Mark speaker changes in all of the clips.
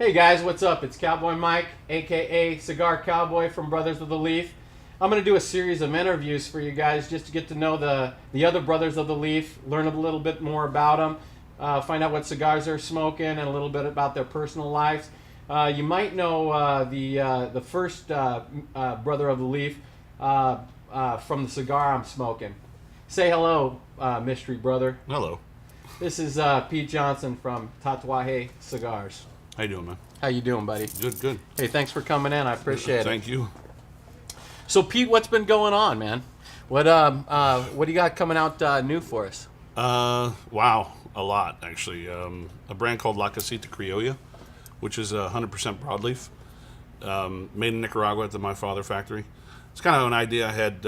Speaker 1: Hey guys, what's up? It's Cowboy Mike, aka Cigar Cowboy from Brothers of the Leaf. I'm going to do a series of interviews for you guys just to get to know the other Brothers of the Leaf, learn a little bit more about them, find out what cigars they're smoking, and a little bit about their personal lives. You might know the first Brother of the Leaf from the cigar I'm smoking. Say hello, mystery brother.
Speaker 2: Hello.
Speaker 1: This is Pete Johnson from Tatauje Cigars.
Speaker 2: How you doing, man?
Speaker 1: How you doing, buddy?
Speaker 2: Good, good.
Speaker 1: Hey, thanks for coming in. I appreciate it.
Speaker 2: Thank you.
Speaker 1: So, Pete, what's been going on, man? What do you got coming out new for us?
Speaker 2: Wow, a lot actually. A brand called La Casita Criolla, which is 100% broadleaf, made in Nicaragua at the My Father factory. It's kind of an idea I had.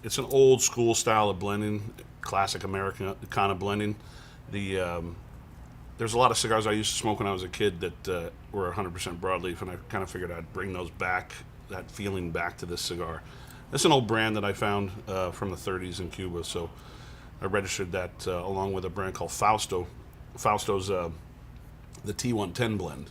Speaker 2: It's an old school style of blending, classic American kind of blending. There's a lot of cigars I used to smoke when I was a kid that were 100% broadleaf, and I kind of figured I'd bring those back, that feeling back to this cigar. It's an old brand that I found from the 30s in Cuba, so I registered that along with a brand called Fausto. Fausto's the T110 blend,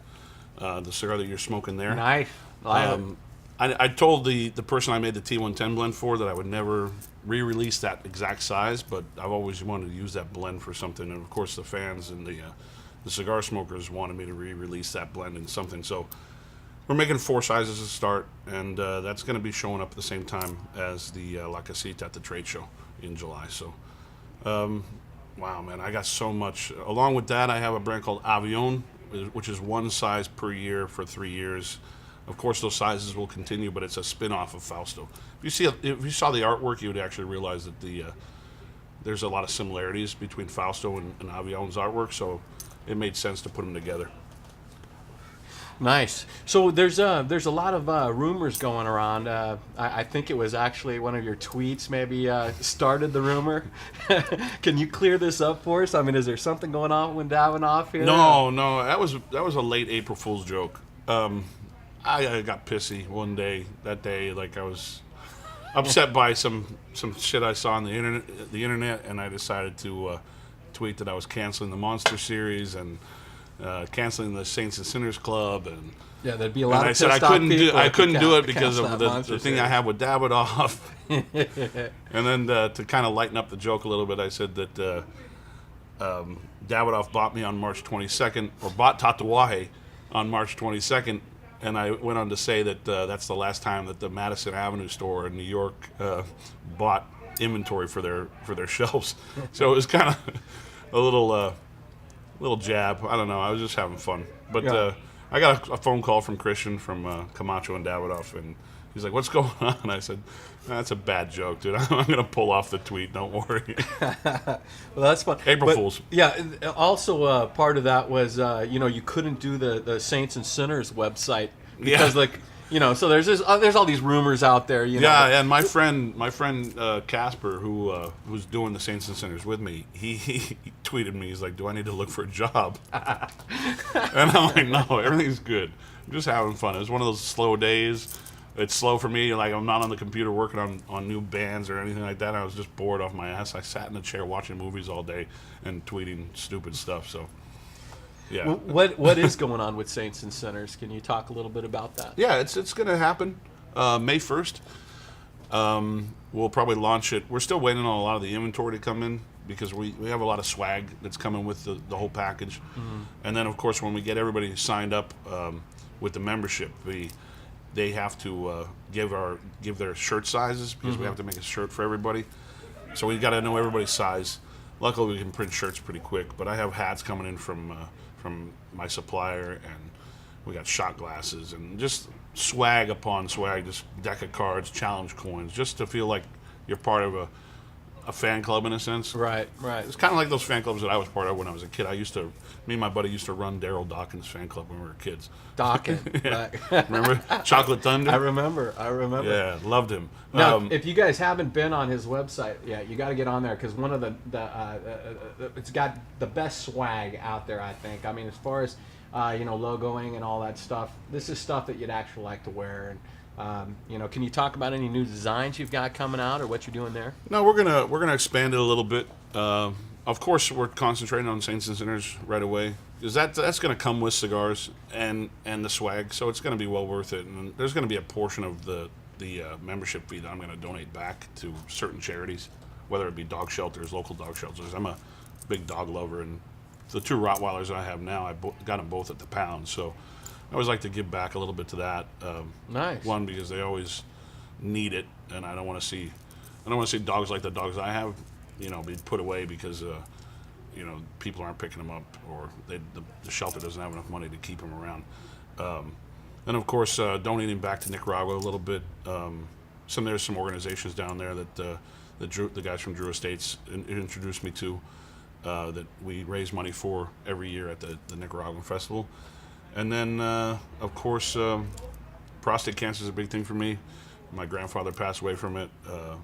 Speaker 2: the cigar that you're smoking there.
Speaker 1: Nice.
Speaker 2: I told the person I made the T110 blend for that I would never re-release that exact size, but I've always wanted to use that blend for something, and of course the fans and the cigar smokers wanted me to re-release that blend in something. So we're making 4 sizes to start, and that's going to be showing up at the same time as the La Casita at the trade show in July. So, wow, man, I got so much. Along with that, I have a brand called Avion, which is 1 size per year for 3 years. Of course, those sizes will continue, but it's a spin-off of Fausto. If you saw the artwork, you would actually realize that there's a lot of similarities between Fausto and Avion's artwork, so it made sense to put them together.
Speaker 1: Nice. So there's a lot of rumors going around. I think it was actually one of your tweets maybe started the rumor. Can you clear this up for us? I mean, is there something going on with Davidoff here?
Speaker 2: No, that was a late April Fool's joke. I got pissy one day. That day, like I was upset by some shit I saw on the internet, and I decided to tweet that I was canceling the Monster series and canceling the Saints and Sinners Club, and
Speaker 1: yeah, there'd be a lot of
Speaker 2: I said I couldn't do it because of the thing I have with Davidoff. And then to kind of lighten up the joke a little bit, I said that Davidoff bought me on March 22nd, or bought Tatauje on March 22nd. And I went on to say that that's the last time that the Madison Avenue store in New York bought inventory for their shelves. So it was kind of a little jab. I don't know. I was just having fun. But
Speaker 1: yeah.
Speaker 2: I got a phone call from Christian from Camacho and Davidoff, and he's like, "What's going on?" And I said, "That's a bad joke, dude. I'm going to pull off the tweet. Don't worry."
Speaker 1: Well, that's fun.
Speaker 2: April Fools.
Speaker 1: Yeah. Also, part of that was you couldn't do the Saints and Sinners website because so there's all these rumors out there.
Speaker 2: Yeah, and my friend Casper, who's doing the Saints and Sinners with me, he tweeted me. He's like, "Do I need to look for a job?" And I'm like, "No, everything's good. I'm just having fun." It was one of those slow days. It's slow for me. Like, I'm not on the computer working on new bands or anything like that. I was just bored off my ass. I sat in a chair watching movies all day and tweeting stupid stuff. So, yeah.
Speaker 1: What is going on with Saints and Sinners? Can you talk a little bit about that?
Speaker 2: Yeah, it's going to happen May 1st. We'll probably launch it. We're still waiting on a lot of the inventory to come in because we have a lot of swag that's coming with the whole package. Mm-hmm. And then, of course, when we get everybody signed up with the membership, they have to give their shirt sizes because we have to make a shirt for everybody. So we got to know everybody's size. Luckily, we can print shirts pretty quick. But I have hats coming in from my supplier, and we got shot glasses and just swag upon swag, just deck of cards, challenge coins, just to feel like you're part of a fan club in a sense.
Speaker 1: Right.
Speaker 2: It's kind of like those fan clubs that I was part of when I was a kid. Me and my buddy used to run Daryl Dawkins' fan club when we were kids.
Speaker 1: Dawkins.
Speaker 2: Yeah. Remember Chocolate Thunder?
Speaker 1: I remember.
Speaker 2: Yeah, loved him.
Speaker 1: Now, if you guys haven't been on his website, you got to get on there because one of it's got the best swag out there, I think. I mean, as far as logoing and all that stuff, this is stuff that you'd actually like to wear. And can you talk about any new designs you've got coming out or what you're doing there?
Speaker 2: No, we're gonna expand it a little bit. Of course, we're concentrating on Saints and Sinners right away because that's going to come with cigars and the swag, so it's going to be well worth it. And there's going to be a portion of the membership fee that I'm going to donate back to certain charities, whether it be dog shelters, local dog shelters. I'm a big dog lover, and the 2 Rottweilers I have now, got them both at the pound, so I always like to give back a little bit to that.
Speaker 1: Nice.
Speaker 2: One, because they always need it, and I don't want to see dogs like the dogs I have, be put away because people aren't picking them up, or the shelter doesn't have enough money to keep them around. And of course, donating back to Nicaragua a little bit. There's some organizations down there that the guys from Drew Estates introduced me to, that we raise money for every year at the Nicaraguan festival. And then, of course, prostate cancer is a big thing for me. My grandfather passed away from it.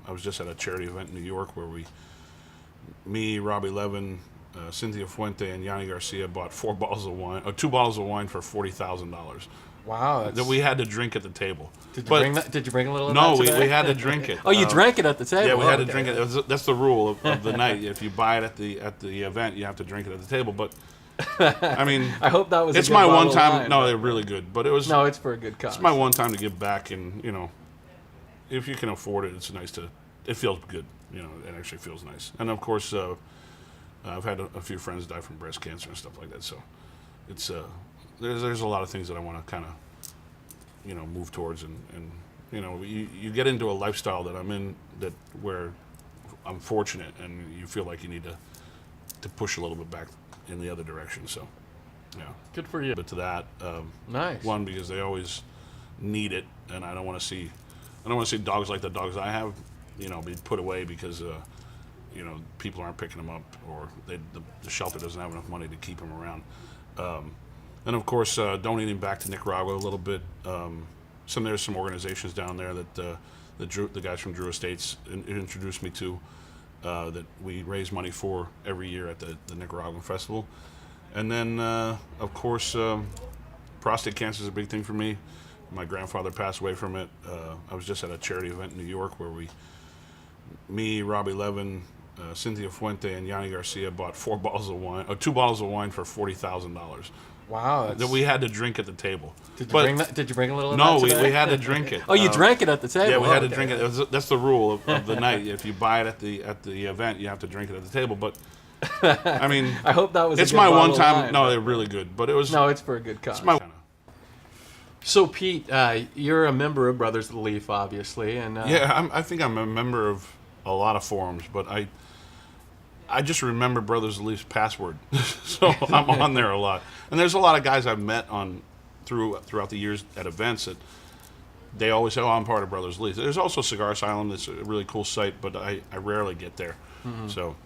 Speaker 2: I was just at a charity event in New York where me, Robbie Levin, Cynthia Fuente, and Yanni Garcia bought 2 bottles of wine for $40,000.
Speaker 1: Wow.
Speaker 2: That we had to drink at the table.
Speaker 1: Did you bring a little of
Speaker 2: No,
Speaker 1: that today?
Speaker 2: we had to drink it.
Speaker 1: Oh, you drank it at the table?
Speaker 2: Yeah, we had to drink it. That's the rule of the night. If you buy it at the event, you have to drink it at the table. But I mean,
Speaker 1: I hope that was.
Speaker 2: It's
Speaker 1: a good
Speaker 2: my
Speaker 1: bottle
Speaker 2: one
Speaker 1: of
Speaker 2: time.
Speaker 1: wine,
Speaker 2: No,
Speaker 1: but-
Speaker 2: they're really good. But it was.
Speaker 1: No, it's for a good cause.
Speaker 2: It's my one time to give back, and if you can afford it, it's nice to. It feels good. It actually feels nice. And of course, I've had a few friends die from breast cancer and stuff like that. So it's there's a lot of things that I want to kind of move towards, and you get into a lifestyle that I'm in where I'm fortunate, and you feel like you need to push a little bit back in the other direction. So yeah,
Speaker 1: Good for you.
Speaker 2: but to that,
Speaker 1: Nice.
Speaker 2: one, because they always need it, and I don't want to see dogs like the dogs I have be put away because people aren't picking them up, or the shelter doesn't have enough money to keep them around. And of course, donating back to Nicaragua a little bit. There's some organizations down there that the guys from Drew Estates introduced me to, that we raise money for every year at the Nicaraguan festival. And then, of course, prostate cancer is a big thing for me. My grandfather passed away from it. I was just at a charity event in New York where me, Robbie Levin, Cynthia Fuente, and Yanni Garcia bought 2 bottles of wine for $40,000.
Speaker 1: Wow.
Speaker 2: That we had to drink at the table.
Speaker 1: Did you bring a little of
Speaker 2: No,
Speaker 1: that today?
Speaker 2: we had to drink it.
Speaker 1: Oh, you drank it at the table?
Speaker 2: Yeah, we had to
Speaker 1: Okay.
Speaker 2: drink it. That's the rule of the night. If you buy it at the event, you have to drink it at the table. But I mean,
Speaker 1: I hope that was.
Speaker 2: it's
Speaker 1: a good
Speaker 2: my
Speaker 1: bottle
Speaker 2: one
Speaker 1: of
Speaker 2: time.
Speaker 1: wine,
Speaker 2: No,
Speaker 1: but-
Speaker 2: they're really good. But it was.
Speaker 1: No, it's for a good cause.
Speaker 2: It's my.
Speaker 1: So, Pete, you're a member of Brothers of the Leaf, obviously, and
Speaker 2: Yeah, I think I'm a member of a lot of forums, but I just remember Brothers of the Leaf's password, so I'm on there a lot. And there's a lot of guys I've met throughout the years at events that they always say, "Oh, I'm part of Brothers of the Leaf." There's also Cigar Asylum. It's a really cool site, but I rarely get there, so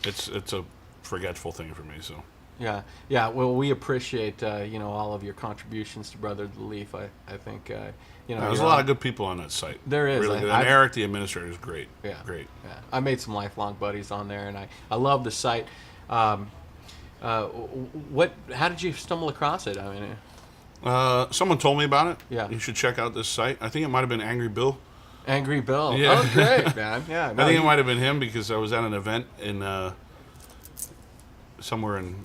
Speaker 2: it's a forgetful thing for me. So.
Speaker 1: Yeah. Well, we appreciate all of your contributions to Brothers of the Leaf. I think
Speaker 2: There's a lot of good people on that site.
Speaker 1: There is.
Speaker 2: Really good. And Eric, the administrator, is great.
Speaker 1: Yeah,
Speaker 2: Great.
Speaker 1: Yeah, I made some lifelong buddies on there, and I love the site. How did you stumble across it? I mean,
Speaker 2: Someone told me about it.
Speaker 1: Yeah.
Speaker 2: You should check out this site. I think it might have been Angry Bill.
Speaker 1: Angry Bill.
Speaker 2: Yeah.
Speaker 1: Oh, great, man. Yeah.
Speaker 2: I think it might have been him because I was at an event in somewhere in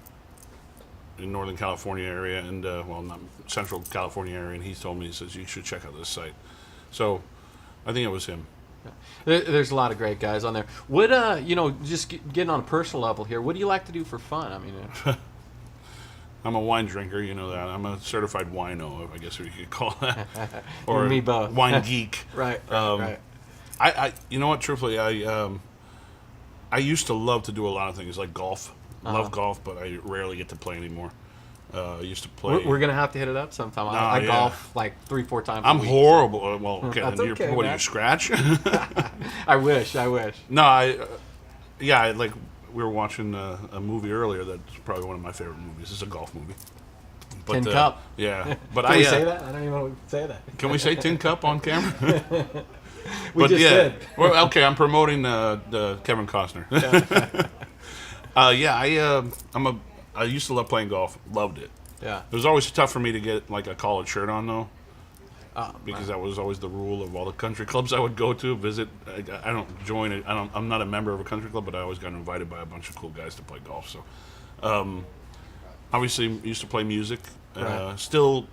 Speaker 2: Northern California area, and not Central California area, and he told me, he says, you should check out this site. So I think it was him.
Speaker 1: There's a lot of great guys on there. What just getting on a personal level here, what do you like to do for fun? I mean,
Speaker 2: I'm a wine drinker, you know that. I'm a certified wino, I guess you could call that. Or
Speaker 1: Me both.
Speaker 2: wine geek.
Speaker 1: right.
Speaker 2: I you know what, truthfully, I used to love to do a lot of things like golf. Love golf, but I rarely get to play anymore. I used to play.
Speaker 1: We're gonna have to hit it up sometime.
Speaker 2: No,
Speaker 1: I
Speaker 2: yeah.
Speaker 1: golf like 3-4 times.
Speaker 2: I'm
Speaker 1: a week.
Speaker 2: horrible. Well, okay,
Speaker 1: That's
Speaker 2: then
Speaker 1: okay,
Speaker 2: what do
Speaker 1: man.
Speaker 2: you scratch?
Speaker 1: I wish.
Speaker 2: No, like we were watching a movie earlier that's probably one of my favorite movies. It's a golf movie. But,
Speaker 1: Tin Cup.
Speaker 2: Yeah, but
Speaker 1: Can we say that? I don't even want to say that.
Speaker 2: Can we say Tin Cup on camera?
Speaker 1: We just did.
Speaker 2: Well, okay, I'm promoting the Kevin Costner. I used to love playing golf. Loved it.
Speaker 1: Yeah.
Speaker 2: It was always tough for me to get like a collared shirt on though. because that was always the rule of all the country clubs I would go to visit. I don't join it. I'm not a member of a country club, but I always got invited by a bunch of cool guys to play golf. So, obviously, used to play music.
Speaker 1: Right.
Speaker 2: Still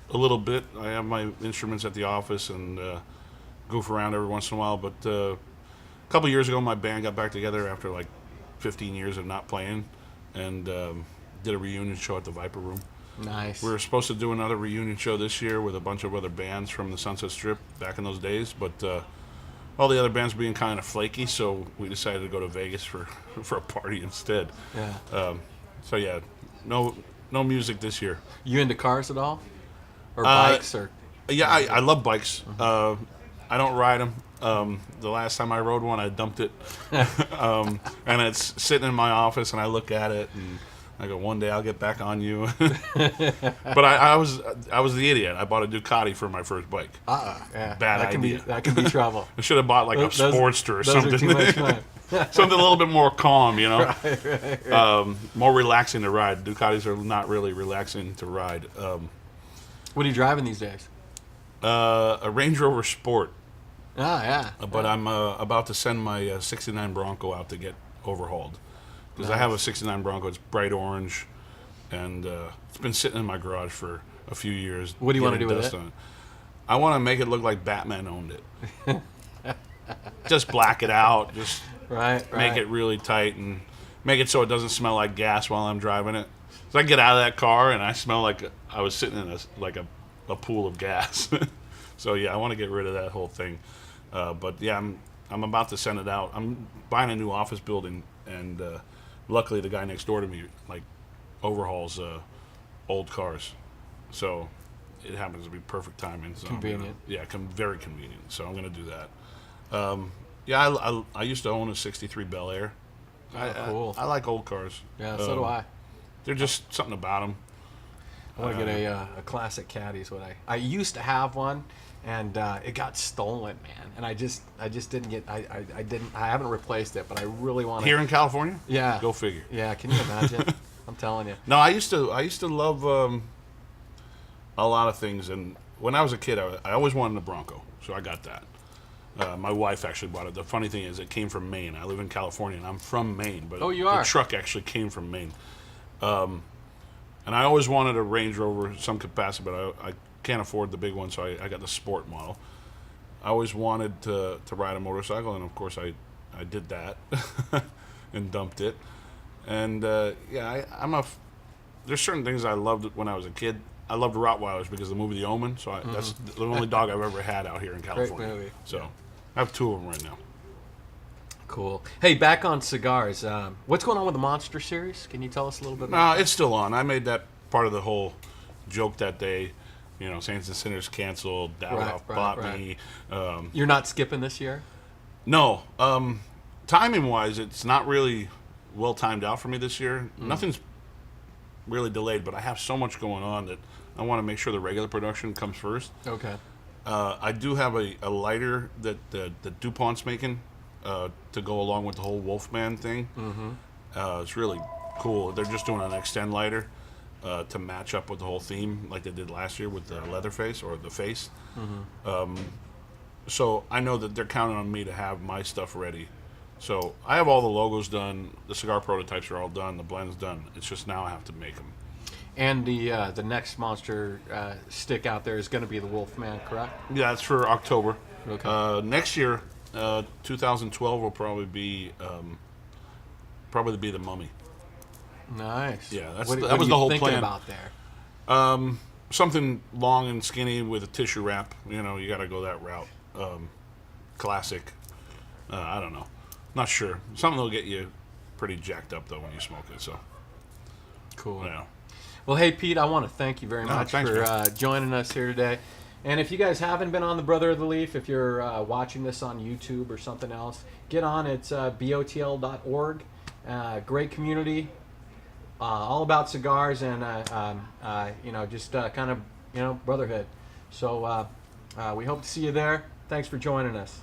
Speaker 2: a little bit. I have my instruments at the office and goof around every once in a while. But a couple years ago, my band got back together after like 15 years of not playing, and did a reunion show at the Viper Room.
Speaker 1: Nice.
Speaker 2: We were supposed to do another reunion show this year with a bunch of other bands from the Sunset Strip back in those days, but all the other bands being kind of flaky, so we decided to go to Vegas for a party instead.
Speaker 1: Yeah.
Speaker 2: So yeah, no music this year.
Speaker 1: You into cars at all, or bikes, or?
Speaker 2: Yeah, I love bikes. I don't ride them. The last time I rode one, I dumped it, and it's sitting in my office, and I look at it and I go, one day I'll get back on you. But I was the idiot. I bought a Ducati for my first bike.
Speaker 1: Yeah.
Speaker 2: Bad idea.
Speaker 1: That can be trouble.
Speaker 2: I should have bought like a Sportster or
Speaker 1: those
Speaker 2: something.
Speaker 1: Are too much fun.
Speaker 2: Something a little bit more calm, you know.
Speaker 1: Right.
Speaker 2: More relaxing to ride. Ducatis are not really relaxing to ride.
Speaker 1: What are you driving these days?
Speaker 2: A Range Rover Sport.
Speaker 1: Yeah.
Speaker 2: But I'm about to send my 69 Bronco out to get overhauled. Because I
Speaker 1: Nice.
Speaker 2: have a 69 Bronco. It's bright orange, and it's been sitting in my garage for a few years.
Speaker 1: What do you want to
Speaker 2: getting
Speaker 1: do with
Speaker 2: dust
Speaker 1: it?
Speaker 2: on I want to make it look like Batman owned it. Just black it out. Just
Speaker 1: Right.
Speaker 2: make it really tight and make it so it doesn't smell like gas while I'm driving it. So I get out of that car and I smell like I was sitting in a pool of gas. So yeah, I want to get rid of that whole thing. But yeah, I'm about to send it out. I'm buying a new office building, and luckily the guy next door to me like overhauls old cars, so it happens to be perfect timing. So
Speaker 1: Convenient.
Speaker 2: Very convenient. So I'm gonna do that. Yeah, I used to own a '63 Bel Air.
Speaker 1: Cool.
Speaker 2: I like old cars.
Speaker 1: Yeah, so do I.
Speaker 2: They're just something about them.
Speaker 1: I want to get a classic caddy. Is what I used to have one, and it got stolen, man. And I just didn't get. I haven't replaced it, but I really want to.
Speaker 2: Here in California?
Speaker 1: Yeah.
Speaker 2: Go figure.
Speaker 1: Yeah. Can you imagine? I'm telling you.
Speaker 2: No, I used to love a lot of things, and when I was a kid, I always wanted a Bronco, so I got that. My wife actually bought it. The funny thing is, it came from Maine. I live in California, and I'm from Maine, but
Speaker 1: Oh, you are?
Speaker 2: the truck actually came from Maine. And I always wanted a Range Rover, some capacity, but I can't afford the big one, so I got the Sport model. I always wanted to ride a motorcycle, and of course I did that and dumped it. And there's certain things I loved when I was a kid. I loved Rottweilers because of the movie The Omen, so that's the only dog I've ever had out here in California.
Speaker 1: Great movie.
Speaker 2: So I have two of them right now.
Speaker 1: Cool. Hey, back on cigars. What's going on with the Monster series? Can you tell us a little bit
Speaker 2: No,
Speaker 1: about
Speaker 2: it's still on. I made that part of the whole joke that day. You know, Saints and Sinners canceled. Davidoff bought me.
Speaker 1: You're not skipping this year?
Speaker 2: No. Timing-wise, it's not really well timed out for me this year. Nothing's really delayed, but I have so much going on that I want to make sure the regular production comes first.
Speaker 1: Okay.
Speaker 2: I do have a lighter that DuPont's making to go along with the whole Wolfman thing. It's really cool. They're just doing an extend lighter to match up with the whole theme like they did last year with the Leatherface or the face. So I know that they're counting on me to have my stuff ready. So I have all the logos done. The cigar prototypes are all done. The blend's done. It's just now I have to make them.
Speaker 1: And the next Monster stick out there is going to be the Wolfman, correct?
Speaker 2: Yeah, it's for October.
Speaker 1: Okay.
Speaker 2: Next year, 2012 will probably be the Mummy.
Speaker 1: Nice.
Speaker 2: Yeah,
Speaker 1: What
Speaker 2: that
Speaker 1: are
Speaker 2: was
Speaker 1: you
Speaker 2: the whole
Speaker 1: thinking
Speaker 2: plan.
Speaker 1: About there?
Speaker 2: Something long and skinny with a tissue wrap. You know, you got to go that route. Classic. I don't know. Not sure. Something that'll get you pretty jacked up though when you smoke it. So
Speaker 1: Cool.
Speaker 2: yeah.
Speaker 1: Well, hey, Pete, I want to thank you very much
Speaker 2: thanks,
Speaker 1: for joining us here today. And if you guys haven't been on the Brother of the Leaf, if you're watching this on YouTube or something else, get on. It's BOTL.org. Great community, all about cigars and just kind of brotherhood. So we hope to see you there. Thanks for joining us.